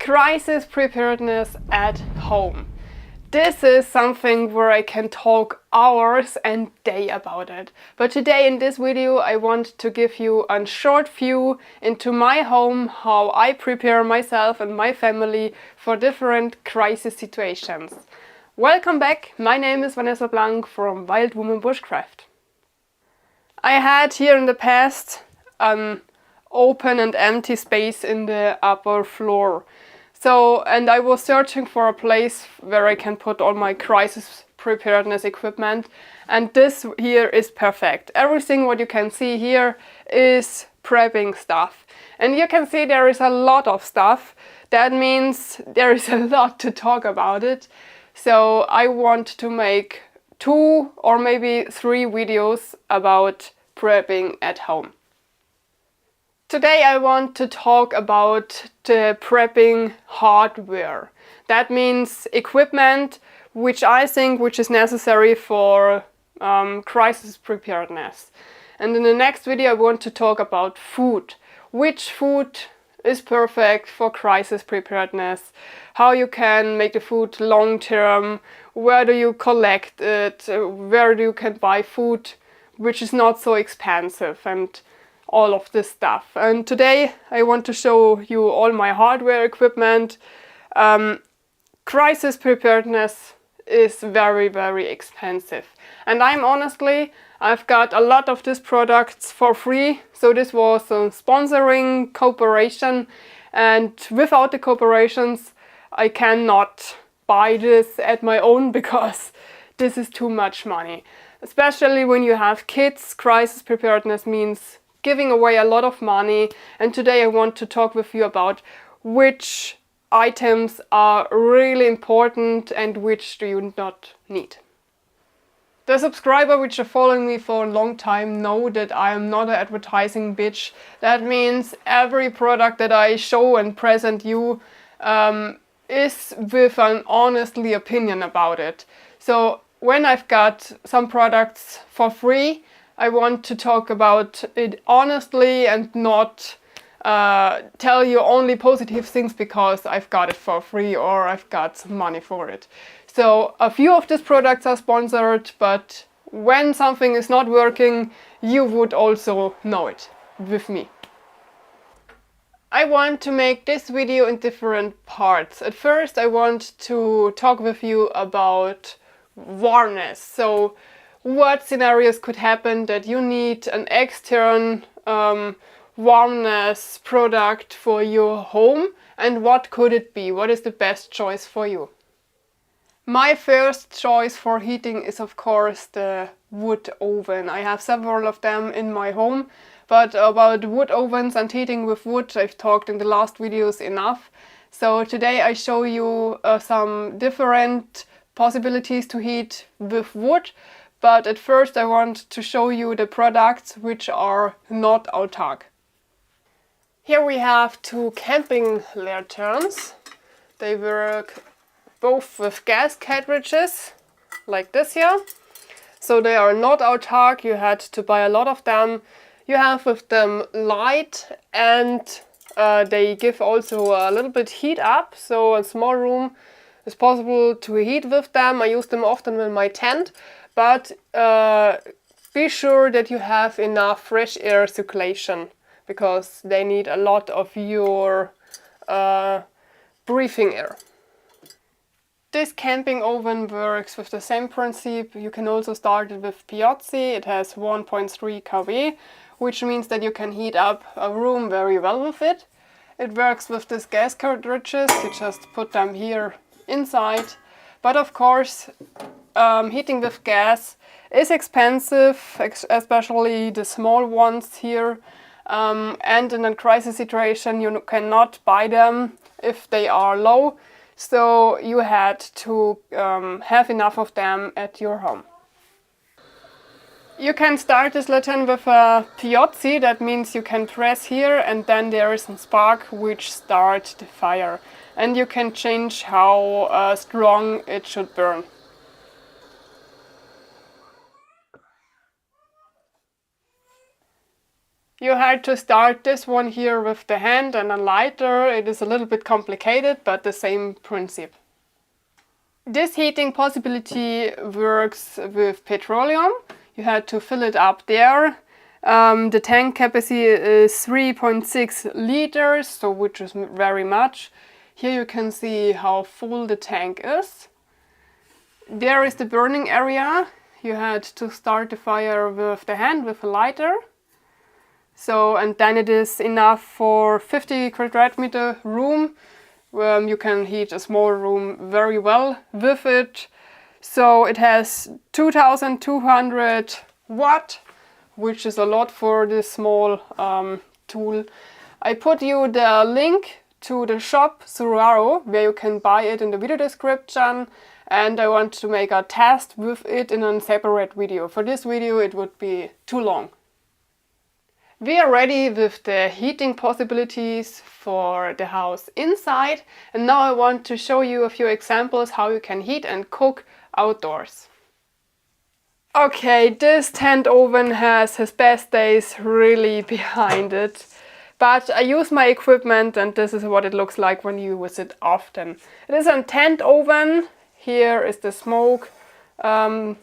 Crisis preparedness at home. This is something where I can talk hours and day about it. But today in this video I want to give you a short view into my home, how I prepare myself and my family for different crisis situations. Welcome back, my name is Vanessa from Wild Woman Bushcraft. I had here in the past an open and empty space in the upper floor. And I was searching for a place where I can put all my crisis preparedness equipment, and this here is perfect. Everything what you can see here is prepping stuff. And you can see there is a lot of stuff. That means there is a lot to talk about it. So I want to make 2 or maybe 3 videos about prepping at home. Today I want to talk about the prepping hardware. That means equipment which I think is necessary for crisis preparedness. And in the next video I want to talk about food. Which food is perfect for crisis preparedness, how you can make the food long term, where do you collect it, where do you can buy food which is not so expensive, and all of this stuff. And today I want to show you all my hardware equipment. Crisis preparedness is very, very expensive. And I've got a lot of these products for free. So this was a sponsoring cooperation. And without the cooperations, I cannot buy this at my own because this is too much money. Especially when you have kids, crisis preparedness means giving away a lot of money, and today I want to talk with you about which items are really important and which do you not need. The subscriber which are following me for a long time know that I am not an advertising bitch. That means every product that I show and present you is with an honestly opinion about it. So when I've got some products for free, I want to talk about it honestly and not tell you only positive things because I've got it for free or I've got some money for it. So a few of these products are sponsored, but when something is not working, you would also know it with me. I want to make this video in different parts. At first I want to talk with you about warmness. So what scenarios could happen that you need an external warmness product for your home, and what could it be? What is the best choice for you? My first choice for heating is of course the wood oven. I have several of them in my home, but about wood ovens and heating with wood I've talked in the last videos enough. So today I show you some different possibilities to heat with wood. But at first I want to show you the products which are not autark. Here we have 2 camping lanterns. They work both with gas cartridges, like this here. So they are not autark, you had to buy a lot of them. You have with them light, and they give also a little bit heat up, so a small room is possible to heat with them. I use them often in my tent. But be sure that you have enough fresh air circulation because they need a lot of your breathing air. This camping oven works with the same principle. You can also start it with Bluetti. It has 1.3 kW, which means that you can heat up a room very well with it. It works with these gas cartridges. You just put them here inside. But of course, heating with gas is expensive, especially the small ones here. And in a crisis situation you cannot buy them if they are low. So you had to have enough of them at your home. You can start this Latern with a Bluetti. That means you can press here and then there is a spark which starts the fire. And you can change how strong it should burn. You had to start this one here with the hand and a lighter. It is a little bit complicated, but the same principle. This heating possibility works with petroleum. You had to fill it up there. The tank capacity is 3.6 liters, so which is very much. Here you can see how full the tank is. There is the burning area. You had to start the fire with the hand, with a lighter. So, and then it is enough for 50 quadrat meter room. You can heat a small room very well with it. So it has 2200 watt, which is a lot for this small tool. I put you the link to the shop Suraro, where you can buy it in the video description. And I want to make a test with it in a separate video. For this video it would be too long. We are ready with the heating possibilities for the house inside, and now I want to show you a few examples how you can heat and cook outdoors. Okay, this tent oven has his best days really behind it, but I use my equipment and this is what it looks like when you use it often. It is a tent oven. Here is the smoke line,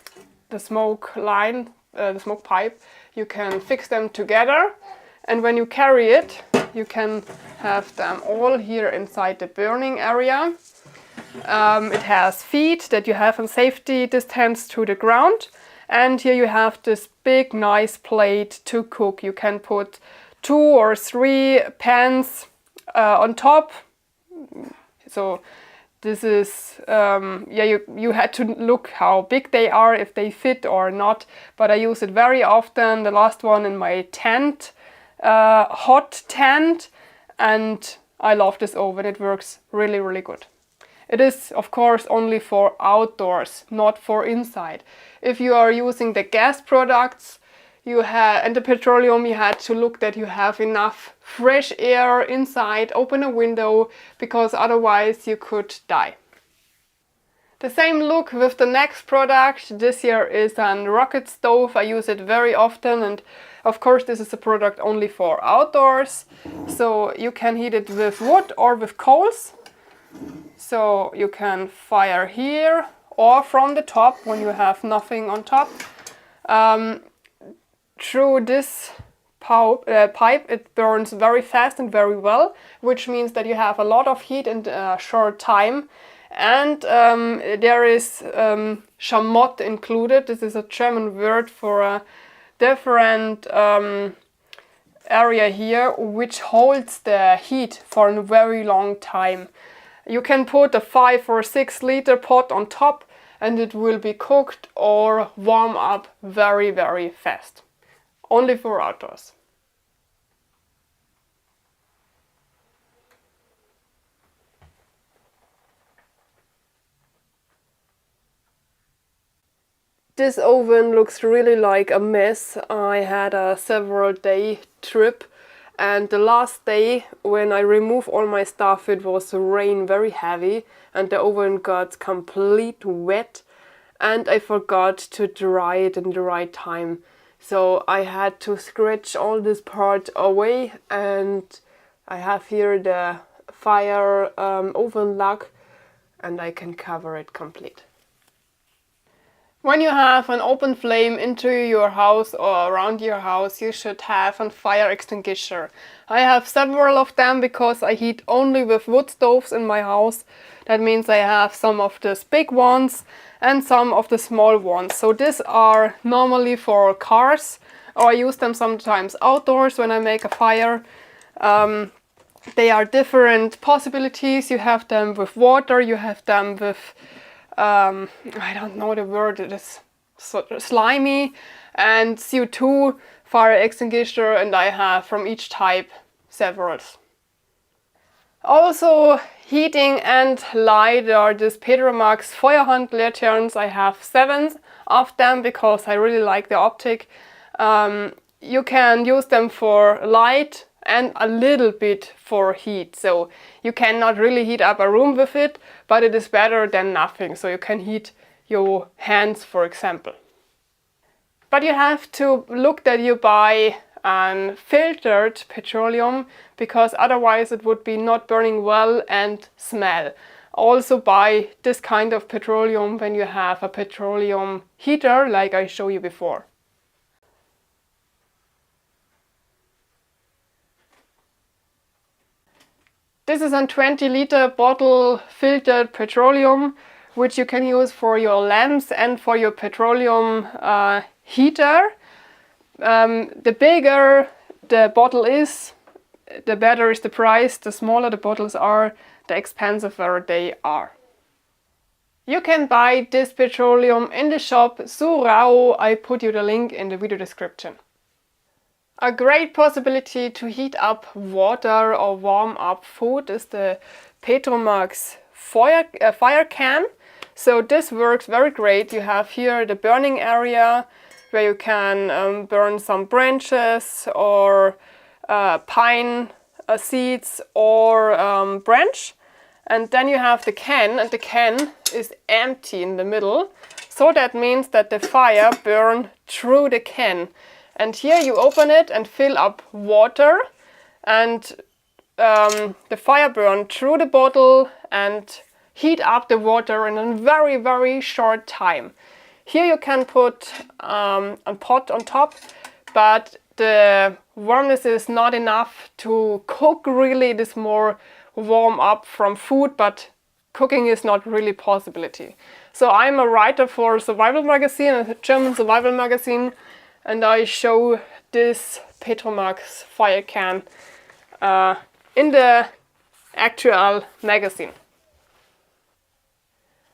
the smoke pipe. You can fix them together, and when you carry it, you can have them all here inside the burning area. It has feet that you have in safety distance to the ground, and here you have this big nice plate to cook. You can put 2 or 3 pans on top. So this is, you had to look how big they are, if they fit or not, but I use it very often. The last one in my tent, hot tent, and I love this oven. It works really, really good. It is, of course, only for outdoors, not for inside. If you are using the gas products, and the petroleum, you had to look that you have enough fresh air inside, open a window, because otherwise you could die. The same look with the next product. This here is a rocket stove. I use it very often, and of course this is a product only for outdoors. So you can heat it with wood or with coals. So you can fire here or from the top when you have nothing on top. Through this pipe it burns very fast and very well, which means that you have a lot of heat in a short time. And there is Schamott included. This is a German word for a different area here, which holds the heat for a very long time. You can put a 5 or 6 liter pot on top and it will be cooked or warm up very, very fast. Only for outdoors. This oven looks really like a mess. I had a several day trip, and the last day when I removed all my stuff, it was rain very heavy and the oven got complete wet, and I forgot to dry it in the right time. So I had to scratch all this part away, and I have here the fire oven lug, and I can cover it complete. When you have an open flame into your house or around your house, you should have a fire extinguisher. I have several of them because I heat only with wood stoves in my house. That means I have some of these big ones and some of the small ones. So these are normally for cars, or I use them sometimes outdoors when I make a fire. They are different possibilities. You have them with water, you have them with I don't know the word, it is so slimy, and CO2 fire extinguisher, and I have from each type several. Also heating and light are these Petromax Latern. I have 7 of them because I really like the optic. You can use them for light and a little bit for heat. So you cannot really heat up a room with it, but it is better than nothing. So you can heat your hands, for example. But you have to look that you buy an filtered petroleum, because otherwise it would be not burning well and smell. Also buy this kind of petroleum when you have a petroleum heater like I showed you before. This is a 20-liter bottle filtered petroleum, which you can use for your lamps and for your petroleum heater. The bigger the bottle is, the better is the price. The smaller the bottles are, the expensiver they are. You can buy this petroleum in the shop Surao. I put you the link in the video description. A great possibility to heat up water or warm up food is the Petromax fire can. So this works very great. You have here the burning area where you can burn some branches or pine seeds or branch. And then you have the can, and the can is empty in the middle. So that means that the fire burns through the can. And here you open it and fill up water, and the fire burns through the bottle and heat up the water in a very, very short time. Here you can put a pot on top, but the warmness is not enough to cook really. It is more warm up from food, but cooking is not really a possibility. So I'm a writer for Survival Magazine, a German survival magazine, and I show this Petromax fire can in the actual magazine.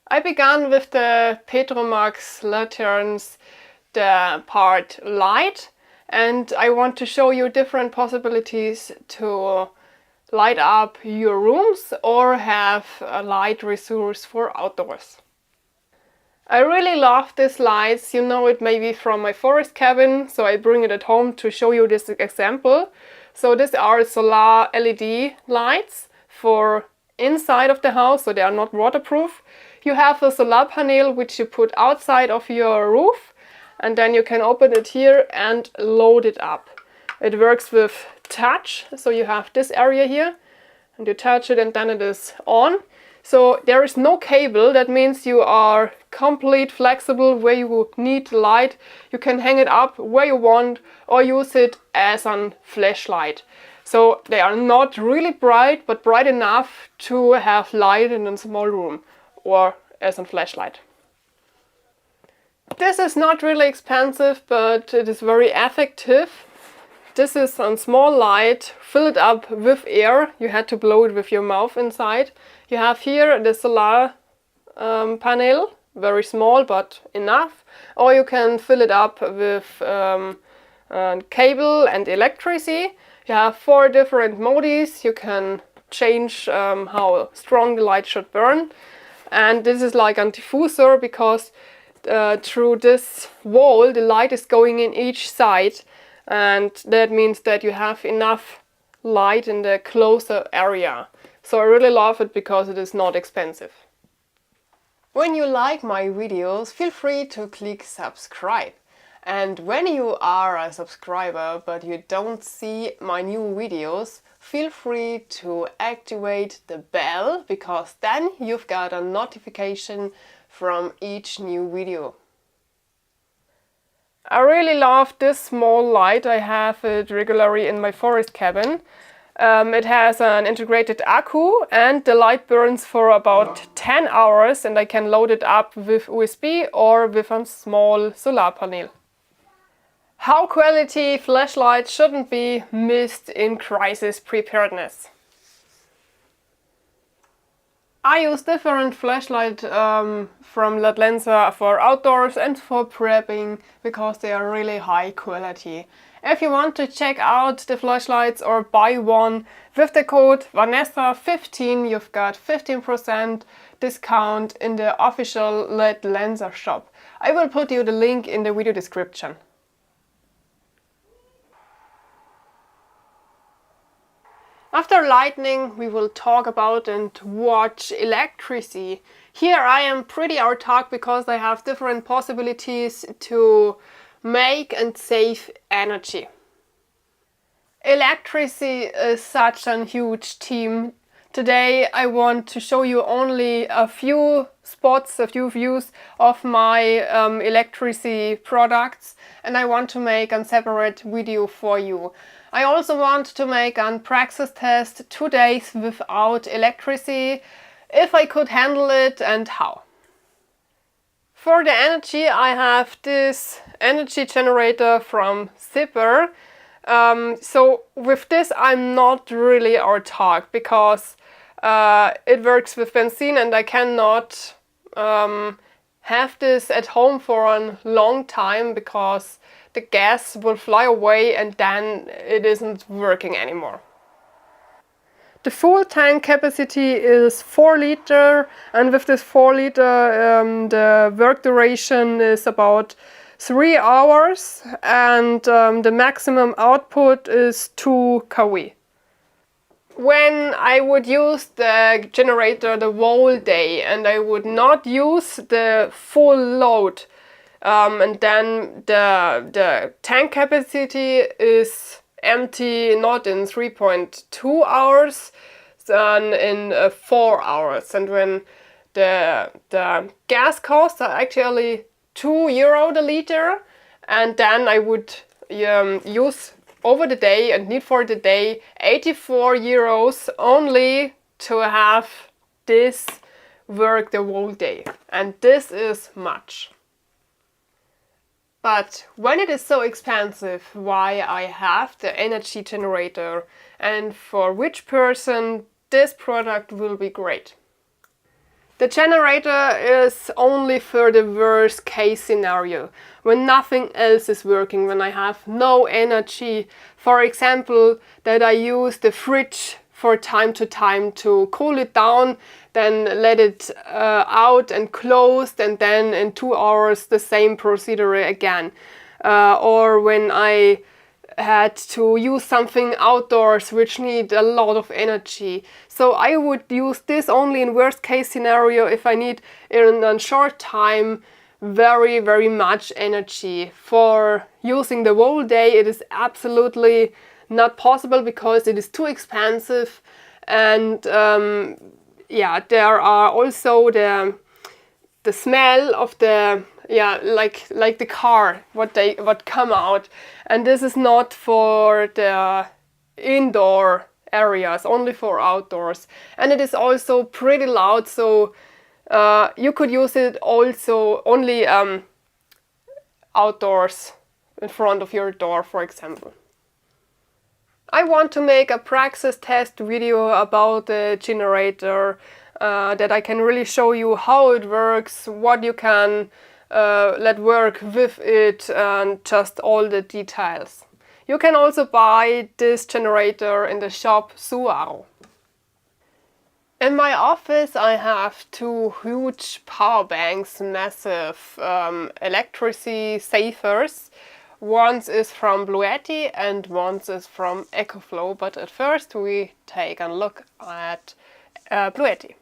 I began with the Petromax Laterns, the part light, and I want to show you different possibilities to light up your rooms or have a light resource for outdoors. I really love these lights. You know it maybe from my forest cabin, so I bring it at home to show you this example. So these are solar LED lights for inside of the house, so they are not waterproof. You have a solar panel which you put outside of your roof, and then you can open it here and load it up. It works with touch, so you have this area here and you touch it and then it is on. So there is no cable. That means you are complete flexible where you need light. You can hang it up where you want or use it as a flashlight. So they are not really bright, but bright enough to have light in a small room or as a flashlight. This is not really expensive, but it is very effective. This is a small light, fill it up with air. You had to blow it with your mouth inside. You have here the solar panel, very small but enough. Or you can fill it up with cable and electricity. You have 4 different modes. You can change how strong the light should burn. And this is like a diffuser, because through this wall the light is going in each side. And that means that you have enough light in the closer area. So I really love it because it is not expensive. When you like my videos, feel free to click subscribe. And when you are a subscriber but you don't see my new videos, feel free to activate the bell, because then you've got a notification from each new video. I really love this small light. I have it regularly in my forest cabin. It has an integrated accu and the light burns for about 10 hours, and I can load it up with USB or with a small solar panel. How quality flashlights shouldn't be missed in crisis preparedness. I use different flashlights from Lensa for outdoors and for prepping, because they are really high quality. If you want to check out the flashlights or buy one with the code Vanessa15, you've got 15% discount in the official Lensa shop. I will put you the link in the video description. After lighting, we will talk about and watch electricity. Here I am pretty autark because I have different possibilities to make and save energy. Electricity is such a huge theme. Today I want to show you only a few spots, a few views of my electricity products, and I want to make a separate video for you. I also want to make a praxis test 2 days without electricity, if I could handle it and how. For the energy I have this energy generator from Zipper. So with this I'm not really autark because it works with benzene and I cannot have this at home for a long time because the gas will fly away and then it isn't working anymore. The full tank capacity is 4 liter, and with this 4 liter the work duration is about 3 hours, and the maximum output is 2 kW. When I would use the generator the whole day and I would not use the full load, and then the tank capacity is empty not in 3.2 hours, then in 4 hours. And when the gas costs are actually €2 the liter, and then I would use over the day and need for the day €84 only to have this work the whole day, and this is much. But when it is so expensive, why I have the energy generator and for which person this product will be great. The generator is only for the worst case scenario, when nothing else is working, when I have no energy. For example, that I use the fridge for time to time to cool it down, then let it out and closed, and then in 2 hours the same procedure again. Or when I had to use something outdoors which need a lot of energy. So I would use this only in worst case scenario if I need in a short time very much energy. For using the whole day it is absolutely not possible because it is too expensive, and yeah, there are also the smell of the like the car what come out, and this is not for the indoor areas, only for outdoors, and it is also pretty loud, so you could use it also only outdoors in front of your door, for example. I want to make a praxis test video about the generator, that I can really show you how it works, what you can let work with it, and just all the details. You can also buy this generator in the shop Suaro. In my office I have 2 huge power banks, massive electricity savers. One is from Bluetti and one is from Ecoflow, but at first we take a look at Bluetti.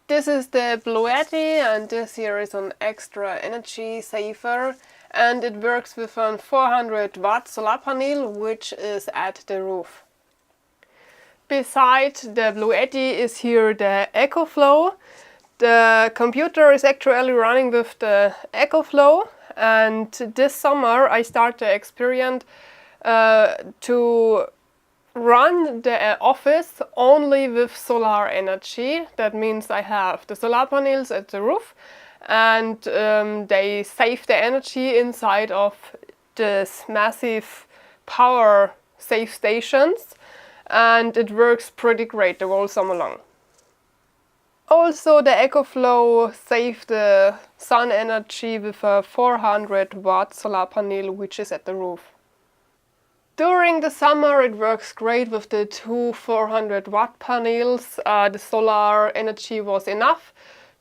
This is the Bluetti, and this here is an extra energy saver, and it works with a 400 watt solar panel which is at the roof. Beside the Bluetti is here the Ecoflow. The computer is actually running with the Ecoflow, and this summer I start to experiment to run the office only with solar energy. That means I have the solar panels at the roof, and they save the energy inside of this massive power save stations, and it works pretty great the whole summer long. Also, the Ecoflow saves the sun energy with a 400 watt solar panel which is at the roof. During the summer it works great with the 2 400 watt panels. The solar energy was enough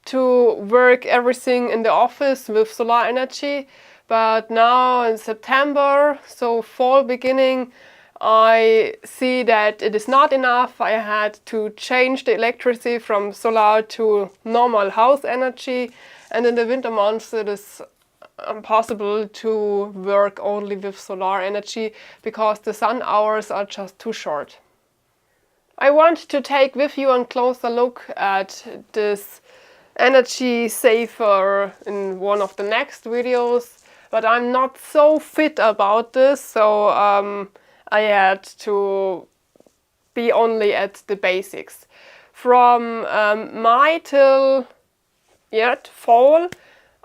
to work everything in the office with solar energy, but now in September, so fall beginning, I see that it is not enough. I had to change the electricity from solar to normal house energy, and in the winter months it is impossible to work only with solar energy because the sun hours are just too short. I want to take with you a closer look at this energy saver in one of the next videos, but I'm not so fit about this, so I had to be only at the basics. From May till fall,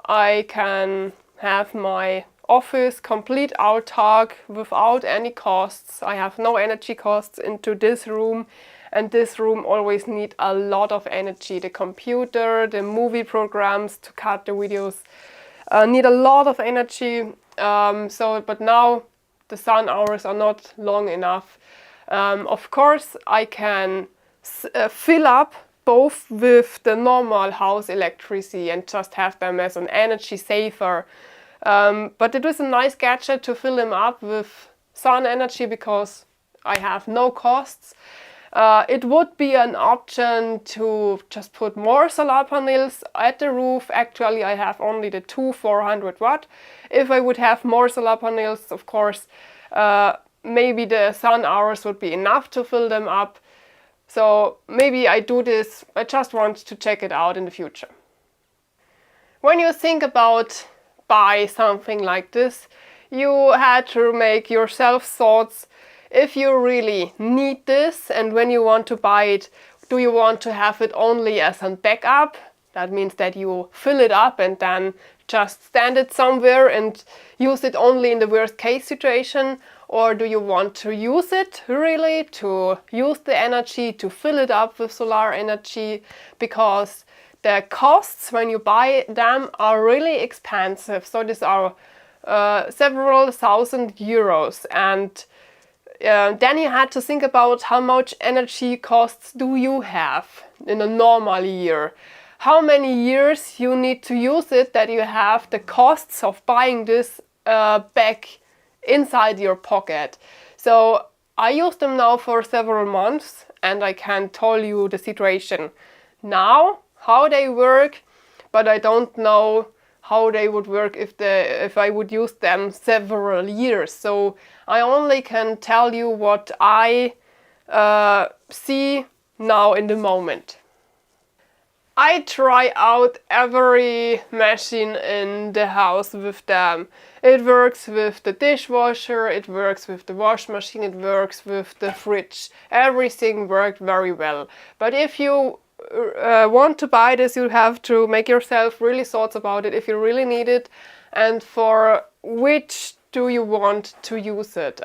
I can have my office complete autark without any costs. I have no energy costs into this room, and this room always need a lot of energy. The computer, the movie programs to cut the videos need a lot of energy. But now the sun hours are not long enough. Of course, I can fill up both with the normal house electricity and just have them as an energy saver. But it was a nice gadget to fill them up with sun energy because I have no costs. It would be an option to just put more solar panels at the roof. Actually, I have only the two 400 watt. If I would have more solar panels, of course, maybe the sun hours would be enough to fill them up. So maybe I do this. I just want to check it out in the future. When you think about buy something like this, you had to make yourself thoughts if you really need this, and when you want to buy it, do you want to have it only as a backup? That means that you fill it up and then just stand it somewhere and use it only in the worst case situation, or do you want to use it really to use the energy to fill it up with solar energy, because the costs when you buy them are really expensive. So these are several thousand euros, and then you had to think about how much energy costs do you have in a normal year. How many years you need to use it that you have the costs of buying this back inside your pocket. So I use them now for several months, and I can tell you the situation now, how they work, but I don't know how they would work if I would use them several years. So I only can tell you what I see now in the moment. I try out every machine in the house with them. It works with the dishwasher, it works with the wash machine, it works with the fridge. Everything worked very well. But if you want to buy this, you have to make yourself really thoughts about it if you really need it, and for which do you want to use it.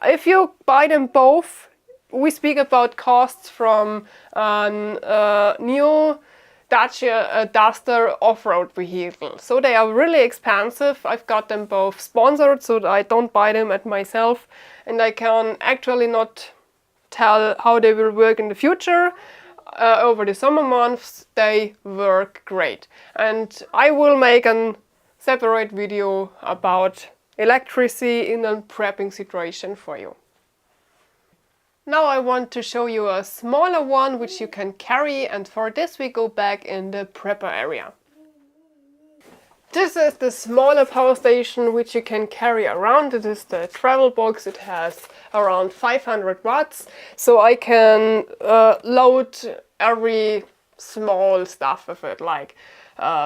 If you buy them both, we speak about costs from a new Dacia Duster off-road vehicle. So they are really expensive. I've got them both sponsored, so I don't buy them at myself, and I can actually not tell how they will work in the future. Over the summer months they work great, and I will make a separate video about electricity in a prepping situation for you. Now I want to show you a smaller one which you can carry, and for this we go back in the prepper area. This is the smaller power station which you can carry around. It is the Travelbox. It has around 500 watts, so I can load every small stuff with it, like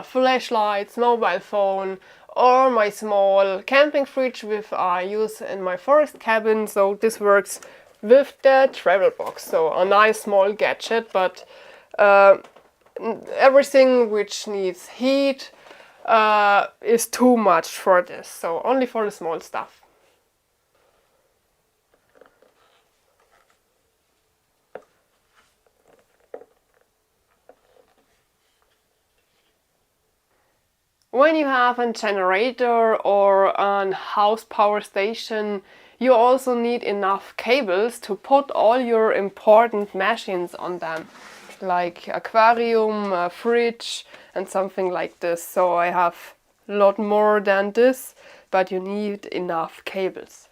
flashlights, mobile phone, or my small camping fridge which I use in my forest cabin. So this works with the Travelbox. So a nice small gadget, but everything which needs heat is too much for this, so only for the small stuff. When you have a generator or a house power station, you also need enough cables to put all your important machines on them, like aquarium, a fridge and something like this. So I have a lot more than this, but you need enough cables.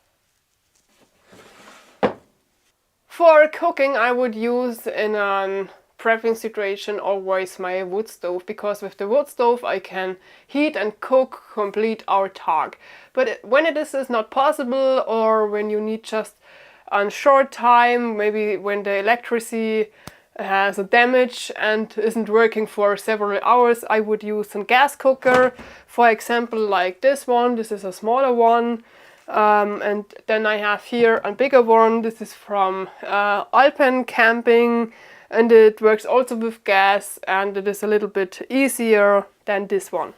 For cooking I would use in a prepping situation always my wood stove, because with the wood stove I can heat and cook complete our tag. But when it is not possible, or when you need just a short time, maybe when the electricity has a damage and isn't working for several hours, I would use a gas cooker, for example like this one. This is a smaller one. And then I have here a bigger one. This is from Alpen Camping, and it works also with gas, and it is a little bit easier than this one.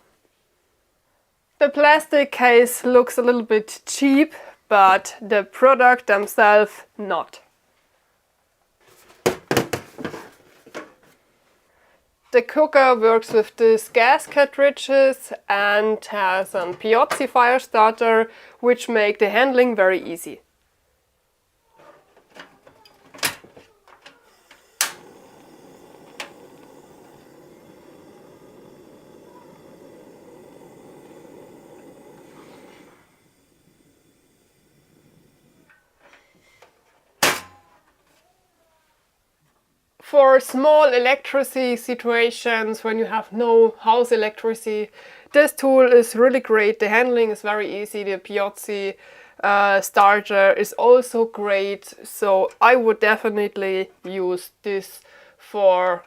The plastic case looks a little bit cheap, but the product themselves not. The cooker works with these gas cartridges and has a Bluetti fire starter, which make the handling very easy. For small electricity situations, when you have no house electricity, this tool is really great. The handling is very easy. The Bluetti starter is also great. So I would definitely use this for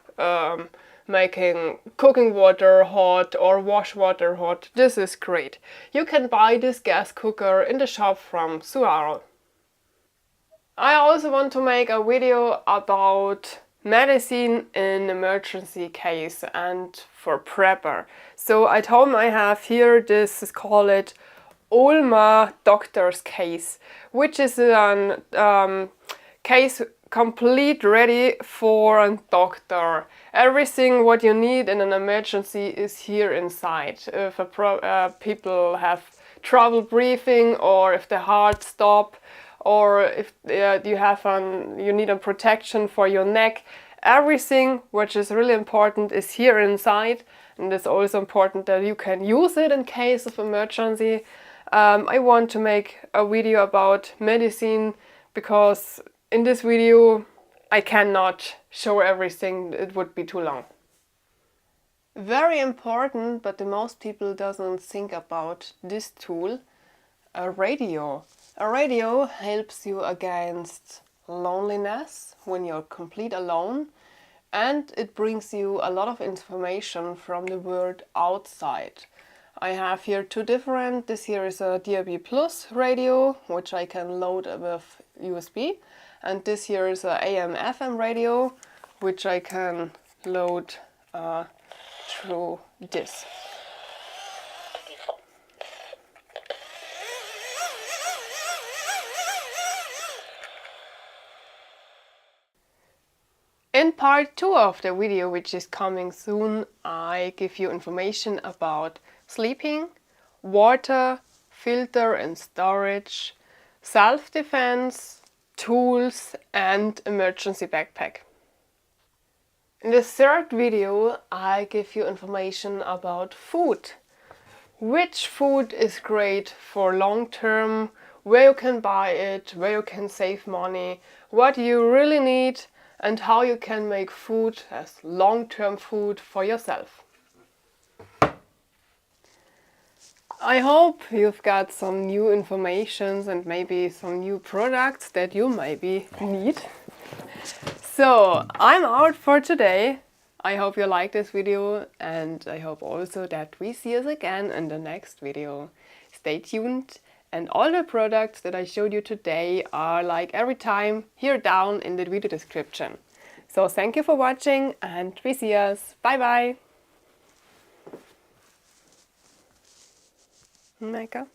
making cooking water hot or wash water hot. This is great. You can buy this gas cooker in the shop from Suaro. I also want to make a video about medicine in emergency case and for prepper. So at home I have here, this is called Ulma doctor's case, which is a case complete ready for a doctor. Everything what you need in an emergency is here inside. If people have trouble breathing, or if the heart stop, or if you need a protection for your neck, everything which is really important is here inside. And it's also important that you can use it in case of emergency. I want to make a video about medicine, because in this video I cannot show everything, it would be too long. Very important, but the most people doesn't think about this tool, a radio. A radio helps you against loneliness when you're complete alone, and it brings you a lot of information from the world outside. I have here two different. This here is a DAB Plus radio, which I can load with USB, and this here is a AM/FM radio, which I can load through this. In part 2 of the video, which is coming soon, I give you information about sleeping, water, filter and storage, self-defense, tools and emergency backpack. In the third video, I give you information about food. Which food is great for long term, where you can buy it, where you can save money, what you really need, and how you can make food as long-term food for yourself. I hope you've got some new information and maybe some new products that you maybe need. So I'm out for today. I hope you like this video, and I hope also that we see us again in the next video. Stay tuned. And all the products that I showed you today are, like every time, here down in the video description. So thank you for watching, and we see us. Bye bye! Micah.